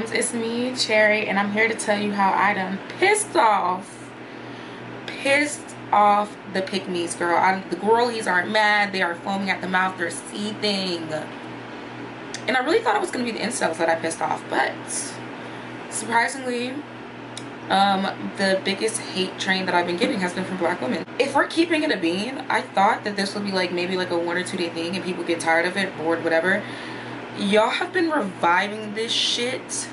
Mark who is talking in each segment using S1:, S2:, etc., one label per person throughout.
S1: moms, it's me, Cherry, and I'm here to tell you how I done pissed off the pick-me's, girl. The girlies aren't mad, they are foaming at the mouth, they're seething. And I really thought it was gonna be the incels that I pissed off, but surprisingly, the biggest hate train that I've been getting has been from black women. If we're keeping it a bean, I thought that this would be like maybe like a 1 or 2 day thing and people get tired of it, bored, whatever. Y'all have been reviving this shit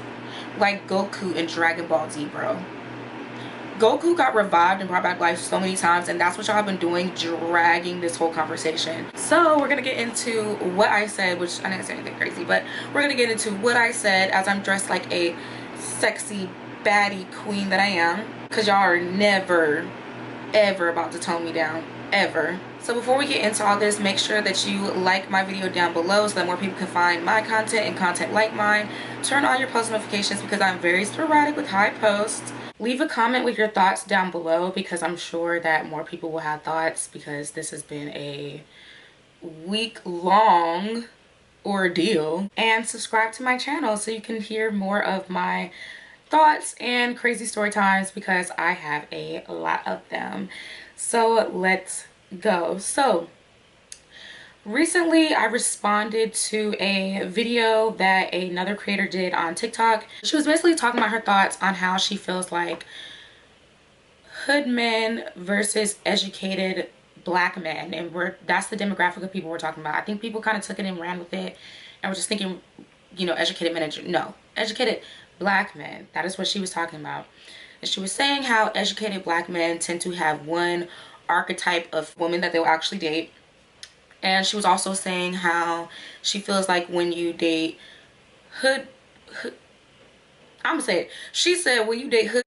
S1: like Goku in Dragon Ball Z, bro. Goku got revived and brought back life so many times, and that's what y'all have been doing, dragging this whole conversation. So we're gonna get into what I said, which I didn't say anything crazy, but we're gonna get into what I said as I'm dressed like a sexy baddie queen that I am, because y'all are never ever about to tone me down, ever. So before we get into all this, make sure that you like my video down below so that more people can find my content and content like mine. Turn on your post notifications because I'm very sporadic with how I post. Leave a comment with your thoughts down below because I'm sure that more people will have thoughts, because this has been a week-long ordeal. And subscribe to my channel so you can hear more of my thoughts and crazy story times, because I have a lot of them. So let's go. So recently I responded to a video that another creator did on TikTok. She was basically talking about her thoughts on how she feels like hood men versus educated black men, and that's the demographic of people we're talking about. I think people kind of took it and ran with it and were just thinking, you know, educated men. No, educated black men. That is what she was talking about. And she was saying how educated black men tend to have one archetype of woman that they'll actually date. And she was also saying how she feels like when you date hood I'm gonna say it. She said when you date hood,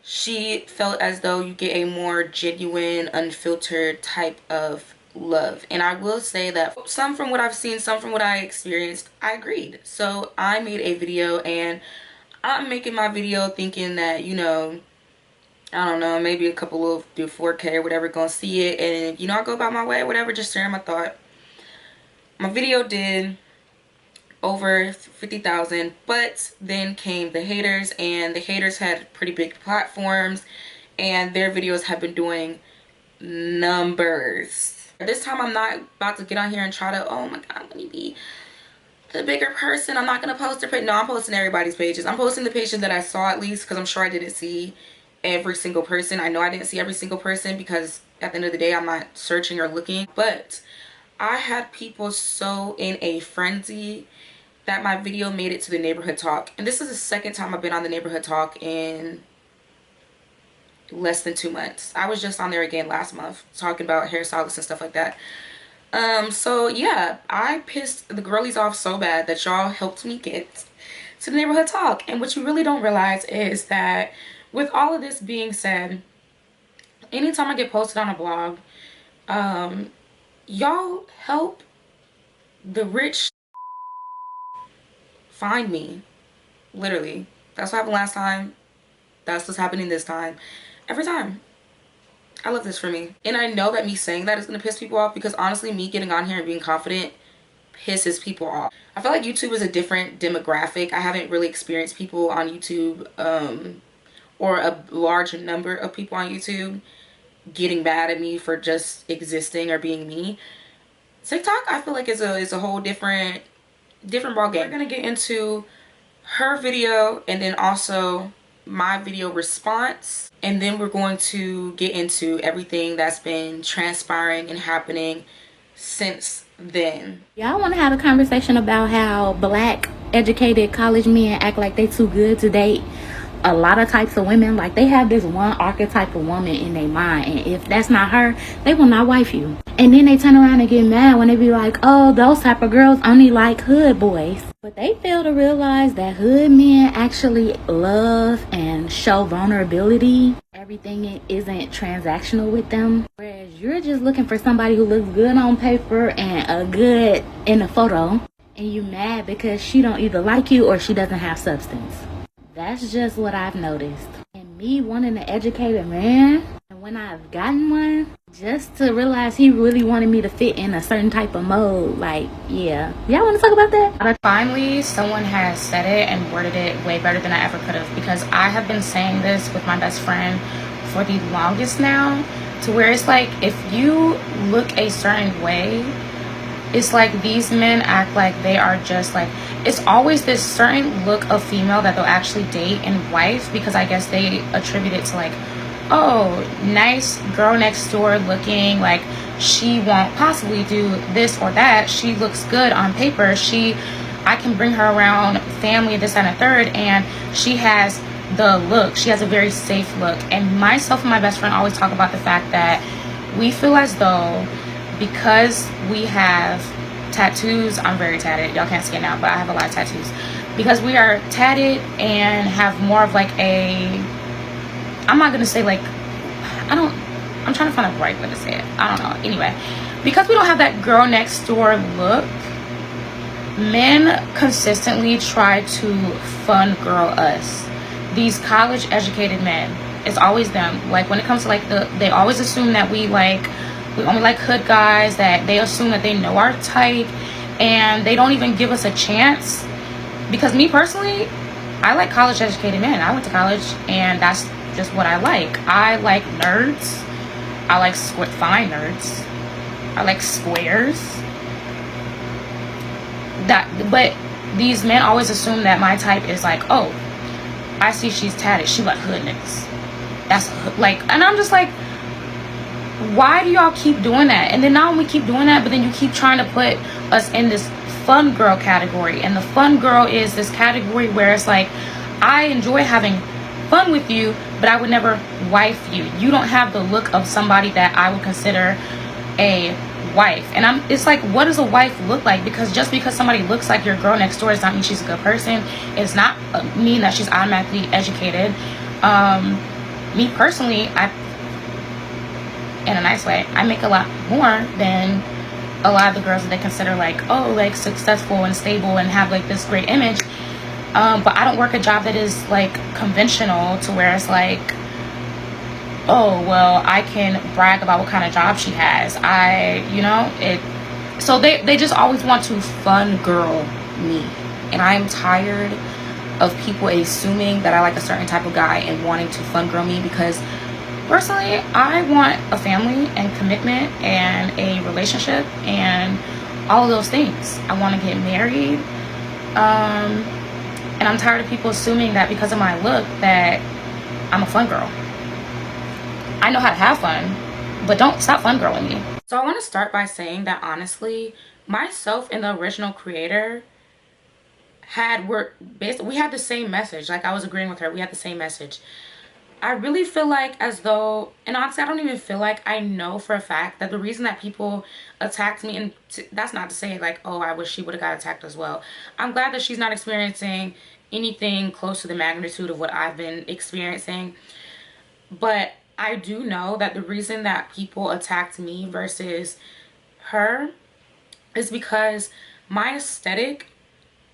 S1: she felt as though you get a more genuine, unfiltered type of love. And I will say that some from what I've seen, some from what I experienced, I agreed. So I made a video, and I'm making my video thinking that, you know, I don't know, maybe a couple of do 4K or whatever gonna see it, and you know, I go about my way, whatever, just sharing my thought. My video did over 50,000, but then came the haters, and the haters had pretty big platforms, and their videos have been doing numbers. This time I'm not about to get on here and try to, oh my god, let me be the bigger person. I'm not gonna post their page. No, I'm posting everybody's pages. I'm posting the pages that I saw, at least, because I'm sure I didn't see every single person. I know I didn't see every single person because at the end of the day I'm not searching or looking, but I had people so in a frenzy that my video made it to the neighborhood talk. And this is the second time I've been on the neighborhood talk in less than 2 months. I was just on there again last month talking about hairstylists and stuff like that. So yeah, I pissed the girlies off so bad that y'all helped me get to the neighborhood talk. And what you really don't realize is that with all of this being said, anytime I get posted on a blog, y'all help the rich find me. Literally. That's what happened last time. That's what's happening this time. Every time. I love this for me. And I know that me saying that is going to piss people off, because honestly, me getting on here and being confident pisses people off. I feel like YouTube is a different demographic. I haven't really experienced people on YouTube, or a large number of people on YouTube getting mad at me for just existing or being me. TikTok, I feel like is a whole different ball game. We're gonna get into her video and then also my video response, and then we're going to get into everything that's been transpiring and happening since then.
S2: Y'all want to have a conversation about how black educated college men act like they too good to date a lot of types of women. Like, they have this one archetype of woman in their mind, and if that's not her, they will not wife you. And then they turn around and get mad when they be like, oh, those type of girls only like hood boys. But they fail to realize that hood men actually love and show vulnerability. Everything isn't transactional with them, whereas you're just looking for somebody who looks good on paper and a good in a photo, and you mad because she don't either like you or she doesn't have substance. That's just what I've noticed. And me wanting an educated man, And when I've gotten one, just to realize he really wanted me to fit in a certain type of mode. Like, yeah. Y'all want to talk about that?
S1: Finally, someone has said it and worded it way better than I ever could have, because I have been saying this with my best friend for the longest now, to where it's like, if you look a certain way, it's like these men act like they are just like, it's always this certain look of female that they'll actually date and wife, because I guess they attribute it to like, oh, nice girl next door looking, like she won't possibly do this or that, she looks good on paper, I can bring her around family, this and a third, and she has the look, she has a very safe look. And myself and my best friend always talk about the fact that we feel as though, because we have tattoos, I'm very tatted, y'all can't see it now, but I have a lot of tattoos, because we are tatted and have more of like a, I'm not gonna say like, I'm trying to find a right way to say it, I don't know, anyway, because we don't have that girl next door look, men consistently try to fun girl us. These college educated men, it's always them. Like when it comes to like they always assume that we only like hood guys, that they assume that they know our type, and they don't even give us a chance. Because me personally, I like college educated men. I went to college and that's just what I like. I like nerds. I like fine nerds. I like squares. But these men always assume that my type is like, oh, I see she's tatted, she like hood niggas. That's like, and I'm just like, why do y'all keep doing that? And then not only keep doing that, but then you keep trying to put us in this fun girl category. And the fun girl is this category where it's like, I enjoy having fun with you, but I would never wife you. You don't have the look of somebody that I would consider a wife. And it's like, what does a wife look like? Because just because somebody looks like your girl next door does not mean she's a good person. It's not mean that she's automatically educated. Me personally, in a nice way, I make a lot more than a lot of the girls that they consider like, oh, like successful and stable and have like this great image. But I don't work a job that is like conventional, to where it's like, oh, well, I can brag about what kind of job she has. So they just always want to fun girl me. And I'm tired of people assuming that I like a certain type of guy and wanting to fun girl me, because personally, I want a family and commitment and a relationship and all of those things. I want to get married. And I'm tired of people assuming that because of my look that I'm a fun girl. I know how to have fun, but don't stop fun girling me. So I want to start by saying that honestly, myself and the original creator we had the same message. Like, I was agreeing with her, we had the same message. I really feel like as though, and honestly, I don't even feel like I know for a fact that the reason that people attacked me, and that's not to say like, oh, I wish she would have got attacked as well. I'm glad that she's not experiencing anything close to the magnitude of what I've been experiencing. But I do know that the reason that people attacked me versus her is because my aesthetic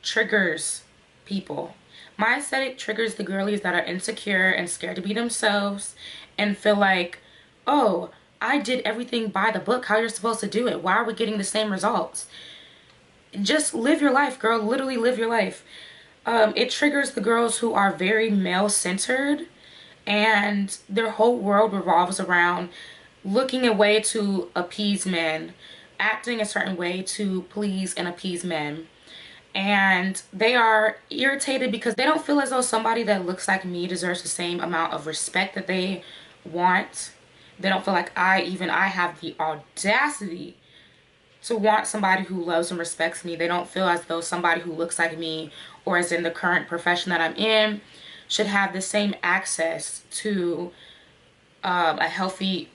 S1: triggers people. My aesthetic triggers the girlies that are insecure and scared to be themselves and feel like, oh, I did everything by the book, how you're supposed to do it. Why are we getting the same results? Just live your life, girl. Literally live your life. It triggers the girls who are very male-centered and their whole world revolves around looking a way to appease men, acting a certain way to please and appease men. And they are irritated because they don't feel as though somebody that looks like me deserves the same amount of respect that they want. They don't feel like I have the audacity to want somebody who loves and respects me. They don't feel as though somebody who looks like me or is in the current profession that I'm in should have the same access to a healthy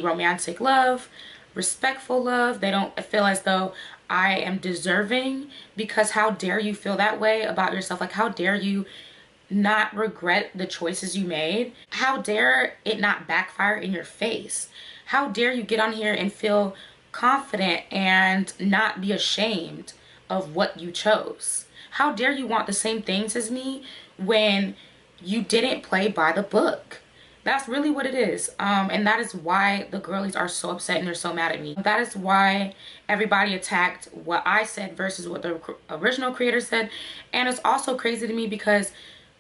S1: romantic love, respectful love. They don't feel as though I am deserving, because how dare you feel that way about yourself? Like, how dare you not regret the choices you made? How dare it not backfire in your face? How dare you get on here and feel confident and not be ashamed of what you chose? How dare you want the same things as me when you didn't play by the book? That's really what it is. And that is why the girlies are so upset and they're so mad at me. That is why everybody attacked what I said versus what the original creator said. And it's also crazy to me because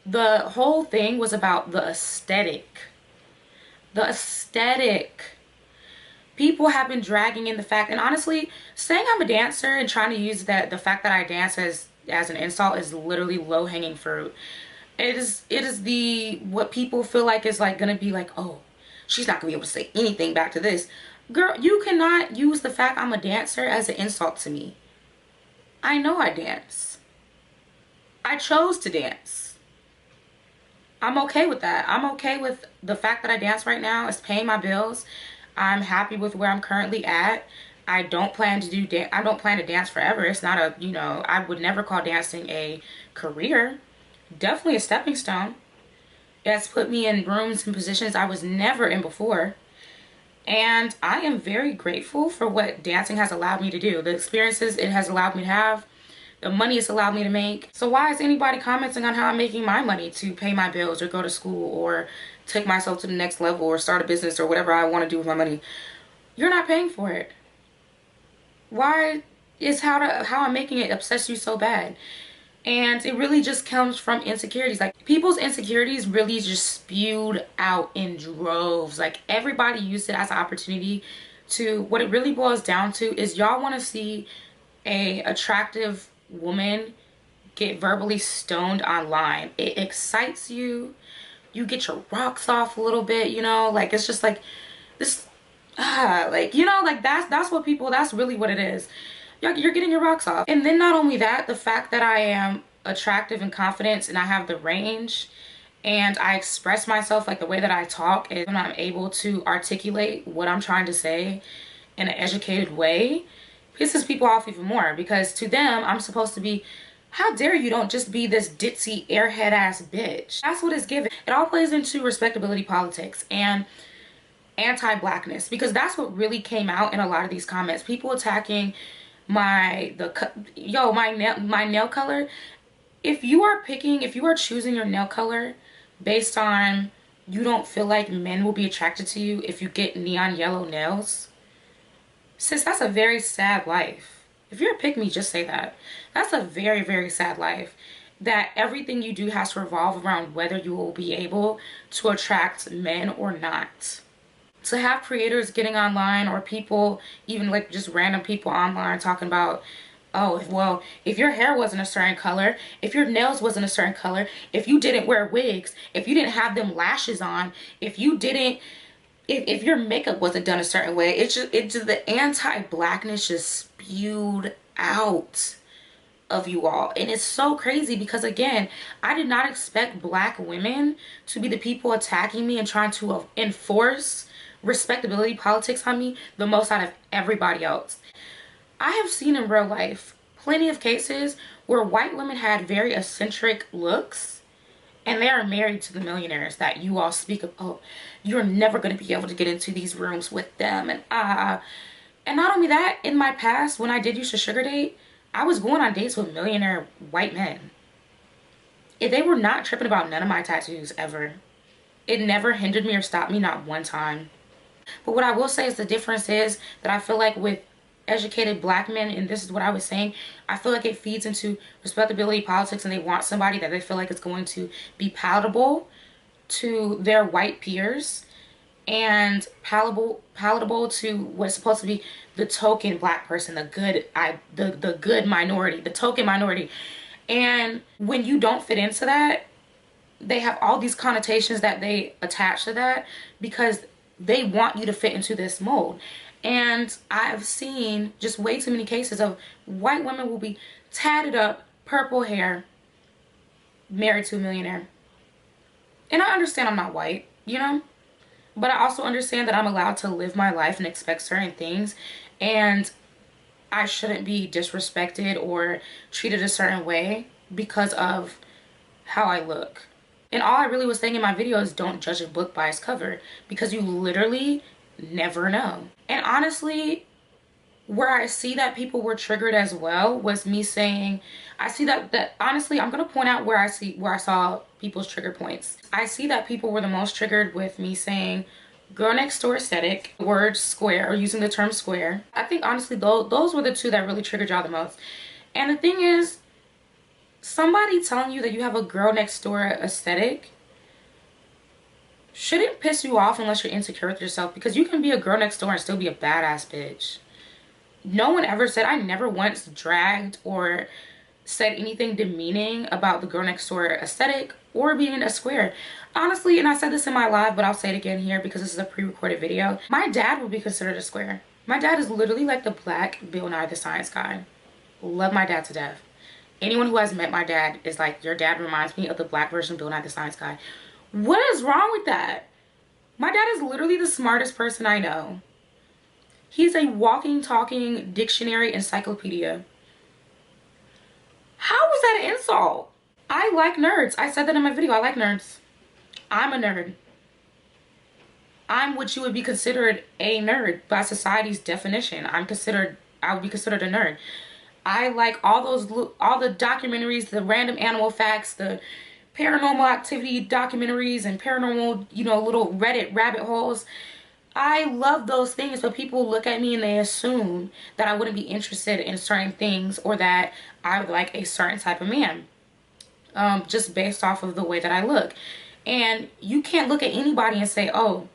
S1: the whole thing was about the aesthetic. The aesthetic. People have been dragging in the fact, and honestly, saying I'm a dancer and trying to use the fact that I dance as an insult is literally low-hanging fruit. It is the what people feel like is like gonna be like, oh, she's not gonna be able to say anything back to this. Girl, you cannot use the fact I'm a dancer as an insult to me. I know I dance. I chose to dance. I'm okay with that. I'm okay with the fact that I dance right now. It's paying my bills. I'm happy with where I'm currently at. I don't plan to dance forever. It's not a, I would never call dancing a career. Definitely a stepping stone. It's put me in rooms and positions I was never in before. And I am very grateful for what dancing has allowed me to do. The experiences it has allowed me to have. The money it's allowed me to make. So why is anybody commenting on how I'm making my money to pay my bills or go to school or take myself to the next level or start a business or whatever I want to do with my money? You're not paying for it. Why is how I'm making it upsets you so bad? And it really just comes from insecurities. Like, people's insecurities really just spewed out in droves. Like, everybody used it as an opportunity to, what it really boils down to is y'all want to see a attractive woman get verbally stoned online. It excites you. You get your rocks off a little bit, like, it's just like this, like that's what people, that's really what it is. You're getting your rocks off. And then not only that, the fact that I am attractive and confident and I have the range and I express myself, like the way that I talk, and when I'm able to articulate what I'm trying to say in an educated way, pisses people off even more, because to them, I'm supposed to be, how dare you don't just be this ditzy airhead ass bitch. That's what it's given. It all plays into respectability politics and anti-blackness, because that's what really came out in a lot of these comments. People attacking my nail color. If you are choosing your nail color based on you don't feel like men will be attracted to you if you get neon yellow nails, sis, that's a very sad life. If you're a pick-me, just say that. That's a very, very sad life. That everything you do has to revolve around whether you will be able to attract men or not. To have creators getting online, or people, even like just random people online talking about, oh, well, if your hair wasn't a certain color, if your nails wasn't a certain color, if you didn't wear wigs, if you didn't have them lashes on, if you didn't, if your makeup wasn't done a certain way, it's just the anti-blackness just spewed out of you all. And it's so crazy because, again, I did not expect black women to be the people attacking me and trying to enforce respectability politics on me the most out of everybody else. I have seen in real life plenty of cases where white women had very eccentric looks and they are married to the millionaires that you all speak of. Oh, you're never going to be able to get into these rooms with them. And not only that, in my past, when I did used to sugar date, I was going on dates with millionaire white men. If they were not tripping about none of my tattoos ever. It never hindered me or stopped me, not one time. But what I will say is the difference is that I feel like with educated black men, and this is what I was saying, I feel like it feeds into respectability politics, and they want somebody that they feel like is going to be palatable to their white peers and palatable to what's supposed to be the token black person, the good minority, the token minority. And when you don't fit into that, they have all these connotations that they attach to that because they want you to fit into this mold. And I've seen just way too many cases of white women will be tatted up, purple hair, married to a millionaire. And I understand I'm not white, but I also understand that I'm allowed to live my life and expect certain things, and I shouldn't be disrespected or treated a certain way because of how I look. And all I really was saying in my video is don't judge a book by its cover, because you literally never know. And honestly, where I see that people were triggered as well was me saying, I see that honestly, I'm gonna point out where I saw people's trigger points. I see that people were the most triggered with me saying girl next door aesthetic, the word square, or using the term square. I think honestly those were the two that really triggered y'all the most. And the thing is, somebody telling you that you have a girl next door aesthetic shouldn't piss you off unless you're insecure with yourself, because you can be a girl next door and still be a badass bitch. No one ever said, I never once dragged or said anything demeaning about the girl next door aesthetic or being a square. Honestly, and I said this in my live, but I'll say it again here because this is a pre-recorded video. My dad would be considered a square. My dad is literally like the black Bill Nye the Science Guy. Love my dad to death. Anyone who has met my dad is like, your dad reminds me of the black version of Bill Nye the Science Guy. What is wrong with that? My dad is literally the smartest person I know. He's a walking, talking dictionary encyclopedia. How was that an insult? I like nerds. I said that in my video. I like nerds. I'm a nerd. I'm what you would be considered a nerd by society's definition. I would be considered a nerd. I like all the documentaries, the random animal facts, the paranormal activity documentaries and paranormal, little Reddit rabbit holes. I love those things, but people look at me and they assume that I wouldn't be interested in certain things or that I would like a certain type of man, just based off of the way that I look. And you can't look at anybody and say, oh,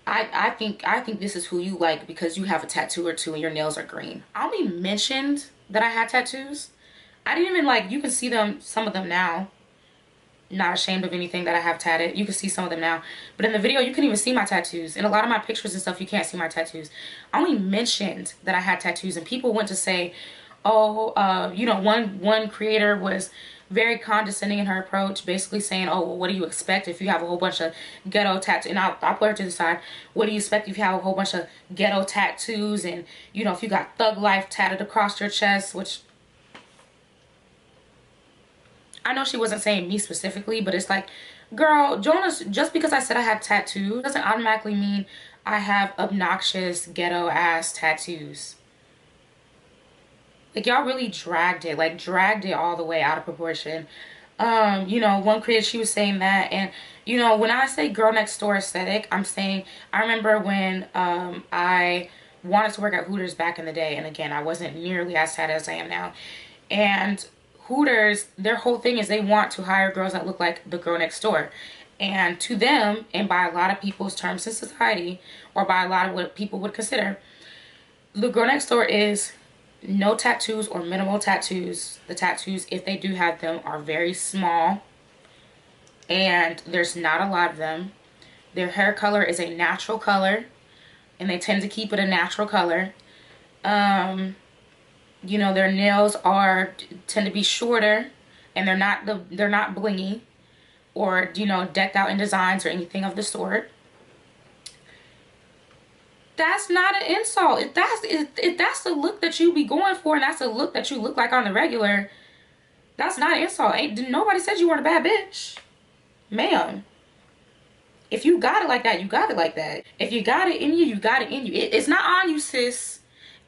S1: I think this is who you like because you have a tattoo or two and your nails are green. I only mentioned that I had tattoos. I didn't even you can see them, some of them now. Not ashamed of anything that I have tatted. You can see some of them now. But in the video, you can even see my tattoos. In a lot of my pictures and stuff, you can't see my tattoos. I only mentioned that I had tattoos, and people went to say, oh, one creator was very condescending in her approach, basically saying, oh, well, what do you expect if you have a whole bunch of ghetto tattoos? And I'll put her to the side. What do you expect if you have a whole bunch of ghetto tattoos and, if you got thug life tatted across your chest, which I know she wasn't saying me specifically, but it's like, girl, Jonas, just because I said I had tattoos doesn't automatically mean I have obnoxious ghetto ass tattoos. Like, y'all really dragged it all the way out of proportion. One creator, she was saying that, and when I say girl next door aesthetic, I'm saying, I remember when I wanted to work at Hooters back in the day, and again, I wasn't nearly as sad as I am now, and Hooters, their whole thing is they want to hire girls that look like the girl next door. And to them, and by a lot of people's terms in society, or by a lot of what people would consider, the girl next door is no tattoos or minimal tattoos. The tattoos, if they do have them, are very small. And there's not a lot of them. Their hair color is a natural color. And they tend to keep it a natural color. Their nails tend to be shorter, and they're not blingy or decked out in designs or anything of the sort. That's not an insult. If that's the look that you be going for, and that's the look that you look like on the regular, that's not an insult. Nobody said you weren't a bad bitch, ma'am. If you got it like that, you got it like that. If you got it in you, you got it in you. It's not on you, sis.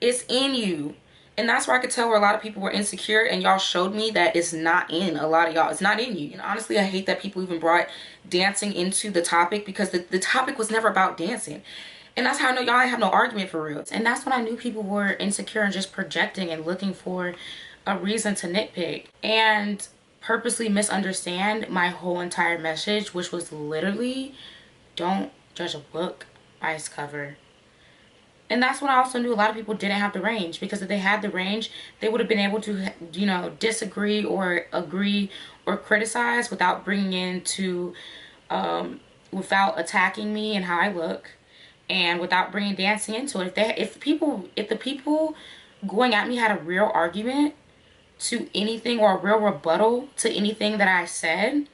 S1: It's in you. And that's where I could tell where a lot of people were insecure, and y'all showed me that it's not in a lot of y'all. It's not in you. And honestly, I hate that people even brought dancing into the topic, because the topic was never about dancing. And that's how I know y'all have no argument for real. And that's when I knew people were insecure and just projecting and looking for a reason to nitpick and purposely misunderstand my whole entire message, which was literally, don't judge a book by its cover. And that's when I also knew a lot of people didn't have the range, because if they had the range, they would have been able to, disagree or agree or criticize without bringing into, without attacking me and how I look, and without bringing dancing into it. If the people going at me had a real argument to anything, or a real rebuttal to anything that I said,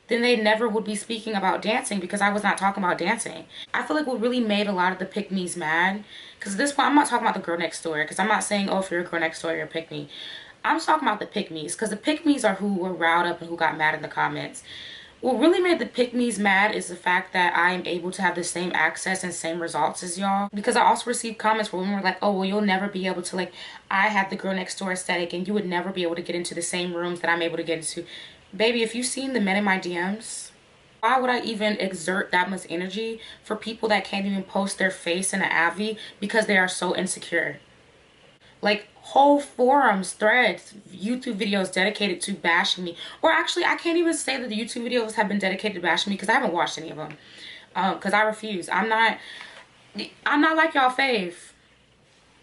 S1: then they never would be speaking about dancing, because I was not talking about dancing. I feel like what really made a lot of the pick-me's mad, because at this point, I'm not talking about the girl next door, because I'm not saying, oh, if you're a girl next door, you're a pick-me. I'm just talking about the pick-me's, because the pick-me's are who were riled up and who got mad in the comments. What really made the pick-me's mad is the fact that I am able to have the same access and same results as y'all. Because I also received comments where women were like, oh, well, you'll never be able to, like, I have the girl next door aesthetic and you would never be able to get into the same rooms that I'm able to get into. Baby, if you've seen the men in my DMs, why would I even exert that much energy for people that can't even post their face in an AVI because they are so insecure? Like, whole forums, threads, YouTube videos dedicated to bashing me. Or actually, I can't even say that the YouTube videos have been dedicated to bashing me because I haven't watched any of them. Because I refuse. I'm not like y'all fave.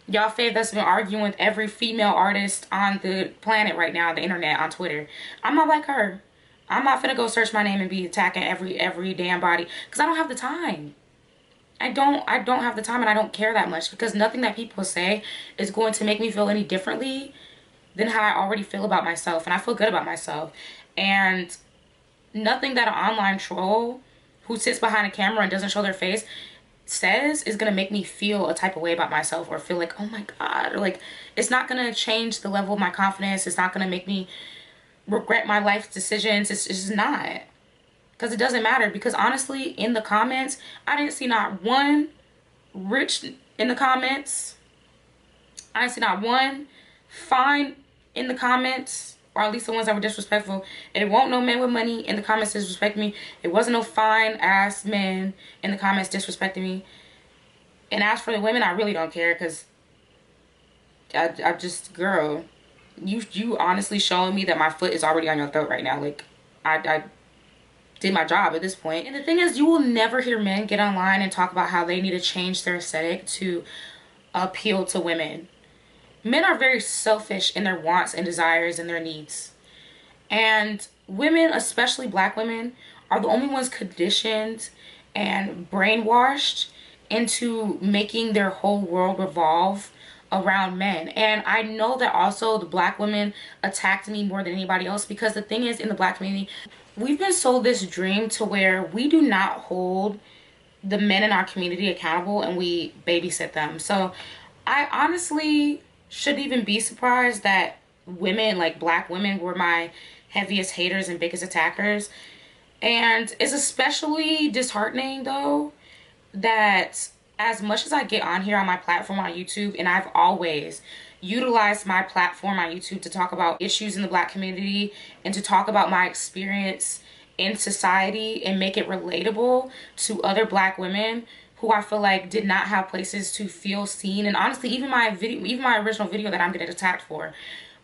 S1: Y'all fave that's been arguing with every female artist on the planet right now, the internet, on Twitter. I'm not like her. I'm not finna go search my name and be attacking every damn body. Because I don't have the time. I don't have the time, and I don't care that much, because nothing that people say is going to make me feel any differently than how I already feel about myself, and I feel good about myself. And nothing that an online troll who sits behind a camera and doesn't show their face says is gonna make me feel a type of way about myself, or feel like, oh my god, or like, it's not gonna change the level of my confidence. It's not gonna make me regret my life decisions. It's just not. Because it doesn't matter. Because honestly, in the comments, I didn't see not one rich in the comments. I didn't see not one fine in the comments. Or at least the ones that were disrespectful. And it won't no men with money in the comments disrespecting me. It wasn't no fine ass men in the comments disrespecting me. And as for the women, I really don't care. Because I just, girl, you honestly showing me that my foot is already on your throat right now. Like, I did my job at this point. And the thing is, you will never hear men get online and talk about how they need to change their aesthetic to appeal to women. Men are very selfish in their wants and desires and their needs. And women, especially black women, are the only ones conditioned and brainwashed into making their whole world revolve around men. And I know that also the black women attacked me more than anybody else, because the thing is, in the black community, we've been sold this dream to where we do not hold the men in our community accountable, and we babysit them. So I honestly shouldn't even be surprised that women, like black women, were my heaviest haters and biggest attackers. And it's especially disheartening though that as much as I get on here on my platform on YouTube, and I've always utilized my platform on YouTube to talk about issues in the black community and to talk about my experience in society and make it relatable to other black women who I feel like did not have places to feel seen. And honestly, even my original video that I'm getting attacked for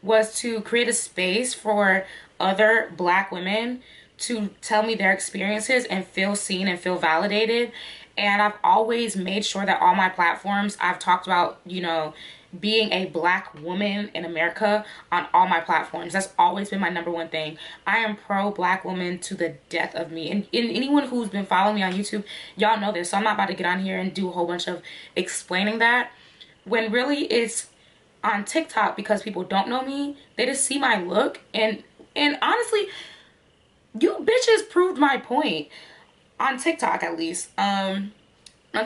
S1: was to create a space for other black women to tell me their experiences and feel seen and feel validated. And I've always made sure that all my platforms, I've talked about, you know, being a black woman in America on all my platforms. That's always been my #1 thing. I am pro black woman to the death of me. And anyone who's been following me on YouTube, y'all know this. So I'm not about to get on here and do a whole bunch of explaining that, when really it's on TikTok, because people don't know me. They just see my look. And honestly, you bitches proved my point. On TikTok, at least. On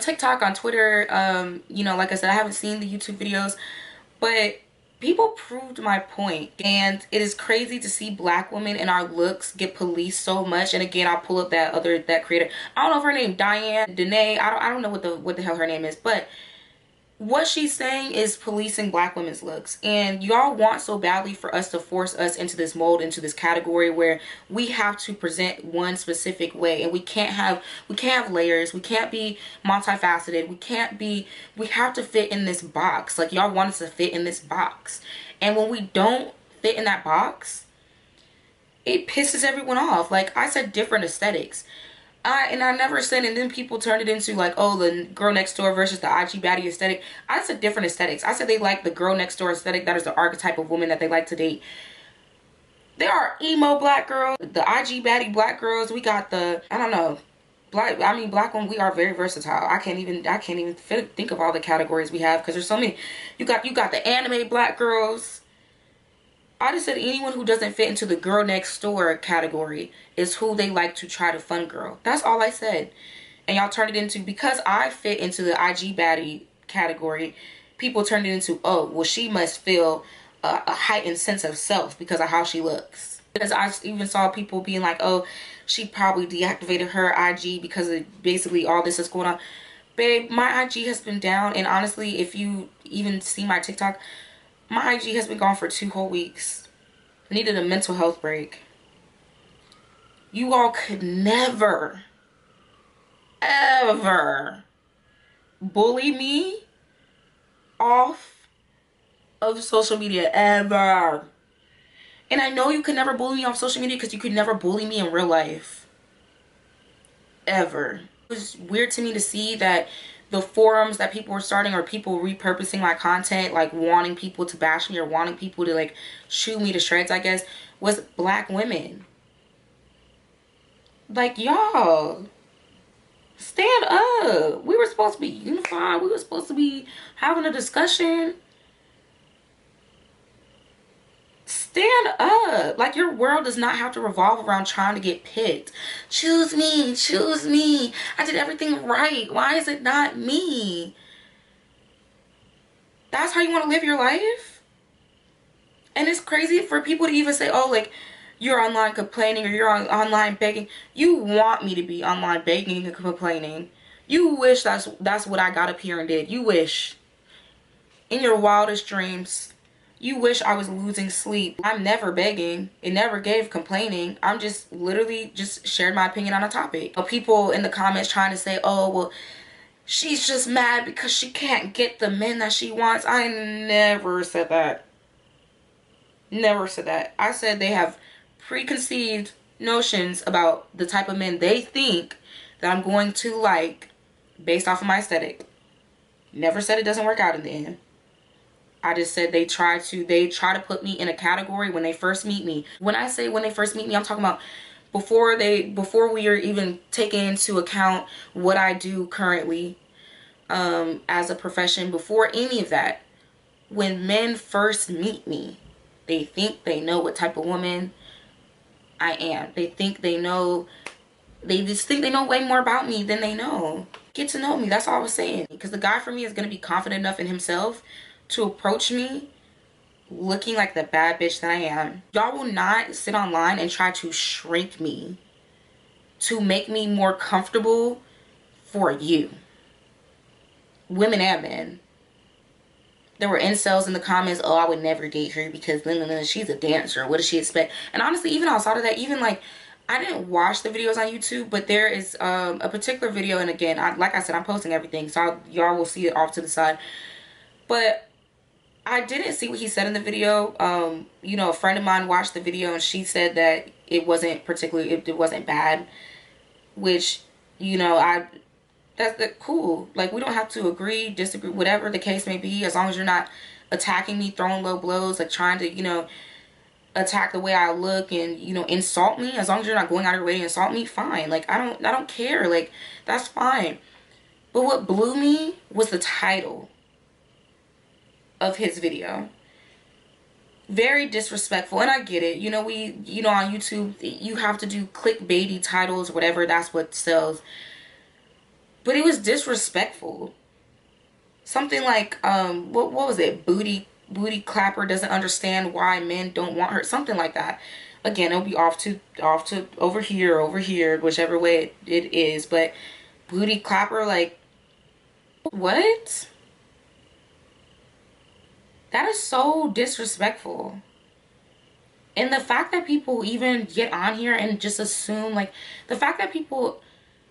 S1: TikTok, on Twitter, you know, like I said, I haven't seen the YouTube videos, but people proved my point. And it is crazy to see black women and our looks get policed so much. And again, I'll pull up that creator. I don't know if her name Diane, Danae, I don't know what the hell her name is, but what she's saying is policing black women's looks. And y'all want so badly for us to force us into this mold, into this category where we have to present one specific way, and we can't have layers, we can't be multifaceted, we have to fit in this box. Like, y'all want us to fit in this box, and when we don't fit in that box, it pisses everyone off. Like I said, different aesthetics. I never said, and then people turned it into like, oh, the girl next door versus the IG baddie aesthetic. I said different aesthetics. I said they like the girl next door aesthetic. That is the archetype of woman that they like to date. There are emo black girls, the IG baddie black girls. We got the, I don't know, black women. We are very versatile. I can't even think of all the categories we have, because there's so many. You got the anime black girls. I just said anyone who doesn't fit into the girl next door category is who they like to try to fun girl. That's all I said. And y'all turned it into, because I fit into the IG baddie category, people turned it into, oh, well, she must feel a heightened sense of self because of how she looks. Because I even saw people being like, oh, she probably deactivated her IG because of basically all this is going on. Babe, my IG has been down, and honestly, if you even see my TikTok, my IG has been gone for 2 whole weeks. I needed a mental health break. You all could never, ever bully me off of social media, ever. And I know you could never bully me off social media because you could never bully me in real life. Ever. It was weird to me to see that the forums that people were starting, or people repurposing my content, like wanting people to bash me or wanting people to like shoot me to shreds, I guess, was black women. Like, y'all, stand up. We were supposed to be unified. We were supposed to be having a discussion. Stand up. Like, your world does not have to revolve around trying to get picked. Choose me, choose me. I did everything right. Why is it not me? That's how you want to live your life? And it's crazy for people to even say, oh, like, you're online complaining, or you're online begging. You want me to be online begging and complaining. You wish that's what I got up here and did. You wish. In your wildest dreams. You wish I was losing sleep. I'm never begging. It never gave complaining. I'm just literally just shared my opinion on a topic. People in the comments trying to say, oh, well, she's just mad because she can't get the men that she wants. I never said that. Never said that. I said they have preconceived notions about the type of men they think that I'm going to like based off of my aesthetic. Never said it doesn't work out in the end. I just said they try to put me in a category when they first meet me. When I say when they first meet me, I'm talking about before we are even taking into account what I do currently as a profession, before any of that. When men first meet me, they think they know what type of woman I am. They think they know, they just think they know way more about me than they know. Get to know me, that's all I was saying. Because the guy for me is going to be confident enough in himself to approach me looking like the bad bitch that I am. Y'all will not sit online and try to shrink me to make me more comfortable for you. Women and men. There were incels in the comments, oh, I would never date her because she's a dancer. What does she expect? And honestly, even outside of that, even like, I didn't watch the videos on YouTube, but there is a particular video, and again, like I said, I'm posting everything, so y'all will see it off to the side. But I didn't see what he said in the video. You know, a friend of mine watched the video and she said that it wasn't particularly, it wasn't bad, which, you know, that's cool. Like, we don't have to agree, disagree, whatever the case may be, as long as you're not attacking me, throwing low blows, like trying to, you know, attack the way I look and, you know, insult me. As long as you're not going out of your way to insult me, fine. Like, I don't care. Like, that's fine. But what blew me was the title of his video. Very disrespectful, and I get it. You know, you know, on YouTube, you have to do clickbaity titles, whatever, that's what sells. But it was disrespectful. Something like, what was it? Booty clapper doesn't understand why men don't want her. Something like that. Again, it'll be off to over here, whichever way it is. But booty clapper, like, what? That is so disrespectful. And the fact that people even get on here and just assume, like, the fact that people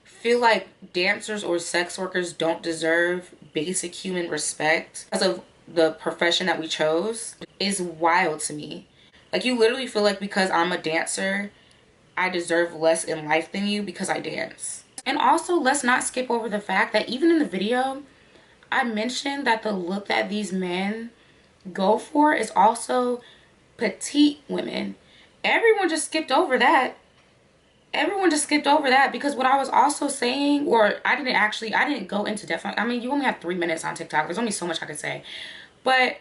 S1: feel like dancers or sex workers don't deserve basic human respect because of the profession that we chose is wild to me. Like, you literally feel like because I'm a dancer, I deserve less in life than you because I dance. And also, let's not skip over the fact that even in the video, I mentioned that the look that these men go for is also petite women. Everyone just skipped over that. Everyone just skipped over that, because what I was also saying, or I didn't go into depth. I mean, you only have 3 minutes on TikTok. There's only so much I could say. But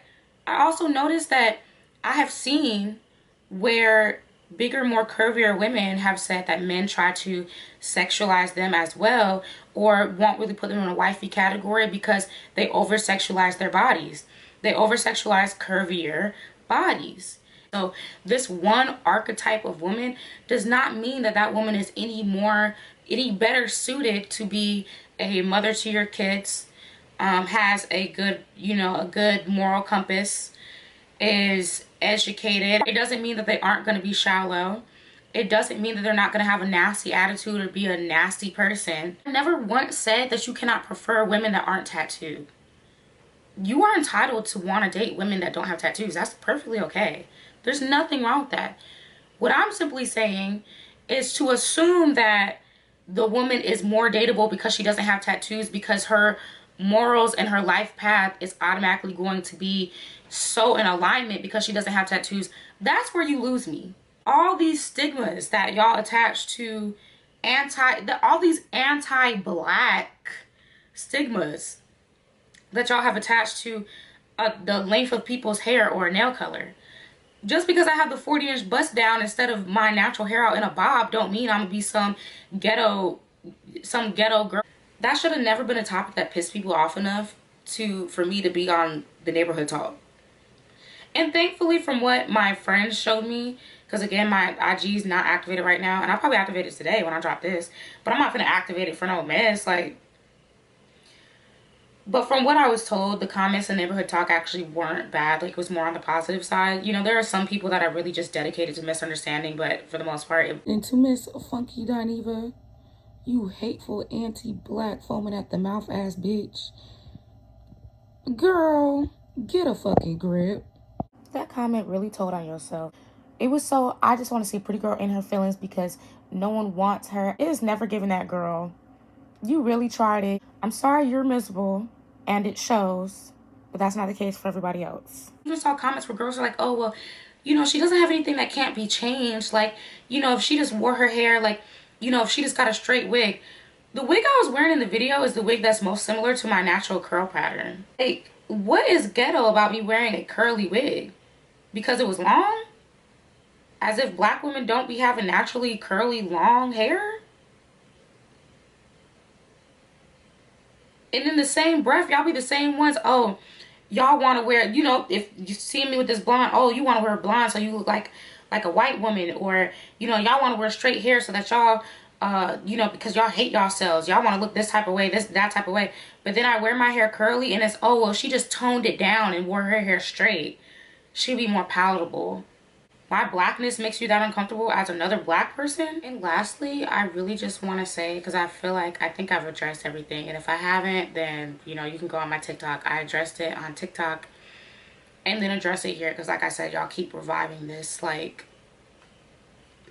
S1: I also noticed that I have seen where bigger, more curvier women have said that men try to sexualize them as well, or won't really put them in a wifey category because they over-sexualize their bodies. They over-sexualize curvier bodies. So this one archetype of woman does not mean that that woman is any better suited to be a mother to your kids, has a good, a good moral compass, is educated. It doesn't mean that they aren't going to be shallow. It doesn't mean that they're not going to have a nasty attitude or be a nasty person. I never once said that you cannot prefer women that aren't tattooed. You are entitled to want to date women that don't have tattoos. That's perfectly okay. There's nothing wrong with that. What I'm simply saying is to assume that the woman is more dateable because she doesn't have tattoos, because her morals and her life path is automatically going to be so in alignment because she doesn't have tattoos. That's where you lose me. All these stigmas that y'all attach to all these anti-black stigmas that y'all have attached to the length of people's hair or nail color. Just because I have the 40-inch bust down instead of my natural hair out in a bob don't mean I'm gonna be some ghetto girl. That should have never been a topic that pissed people off enough for me to be on the neighborhood talk. And thankfully, from what my friends showed me, because again, my IG is not activated right now, and I'll probably activate it today when I drop this, but I'm not gonna activate it for no mess. But from what I was told, the comments in Neighborhood Talk actually weren't bad. Like, it was more on the positive side. There are some people that are really just dedicated to misunderstanding, but for the most part... And to Miss Funky Dineva, you hateful anti-black foaming at the mouth ass bitch. Girl, get a fucking grip. That comment really told on yourself. It was so... I just want to see a pretty girl in her feelings because no one wants her. It is never given that girl. You really tried it. I'm sorry you're miserable. And it shows, but that's not the case for everybody else. I just saw comments where girls are like, oh, well, she doesn't have anything that can't be changed. Like, if she just wore her hair, like, if she just got a straight wig. The wig I was wearing in the video is the wig that's most similar to my natural curl pattern. Like, what is ghetto about me wearing a curly wig? Because it was long? As if black women don't be having naturally curly, long hair? And in the same breath, y'all be the same ones. Oh, y'all want to wear, if you see me with this blonde, oh, you want to wear blonde so you look like a white woman. Or, y'all want to wear straight hair so that y'all, because y'all hate yourselves. Y'all want to look this type of way, that type of way. But then I wear my hair curly and it's, oh, well, she just toned it down and wore her hair straight. She'd be more palatable. My blackness makes you that uncomfortable as another black person? And lastly, I really just want to say, because I think I've addressed everything. And if I haven't, then, you can go on my TikTok. I addressed it on TikTok and then address it here. Because like I said, y'all keep reviving this. Like,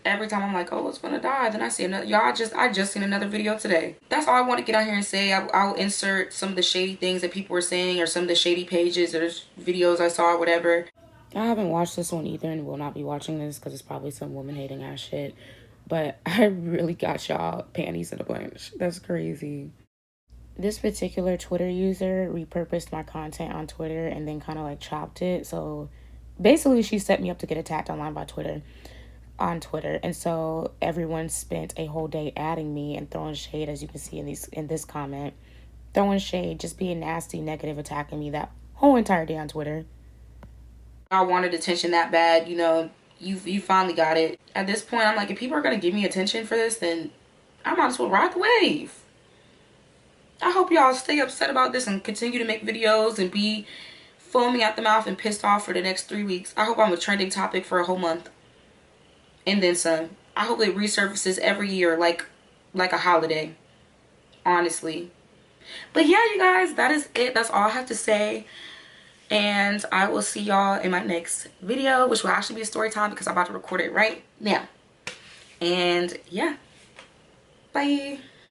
S1: every time I'm like, oh, it's gonna die. Then I see another. I just seen another video today. That's all I want to get out here and say. I'll insert some of the shady things that people were saying or some of the shady pages or videos I saw or whatever. I haven't watched this one either and will not be watching this because it's probably some woman hating ass shit. But I really got y'all panties in a bunch. That's crazy. This particular Twitter user repurposed my content on Twitter and then kind of like chopped it. So basically she set me up to get attacked online by Twitter. On Twitter. And so everyone spent a whole day adding me and throwing shade, as you can see in this comment. Throwing shade, just being nasty, negative, attacking me that whole entire day on Twitter. I wanted attention that bad, you finally got it. At this point, I'm like, if people are going to give me attention for this, then I might as well ride the wave. I hope y'all stay upset about this and continue to make videos and be foaming at the mouth and pissed off for the next 3 weeks. I hope I'm a trending topic for a whole month. And then some. I hope it resurfaces every year like a holiday. Honestly. But yeah, you guys, that is it. That's all I have to say. And I will see y'all in my next video, which will actually be a story time because I'm about to record it right now. And yeah, bye.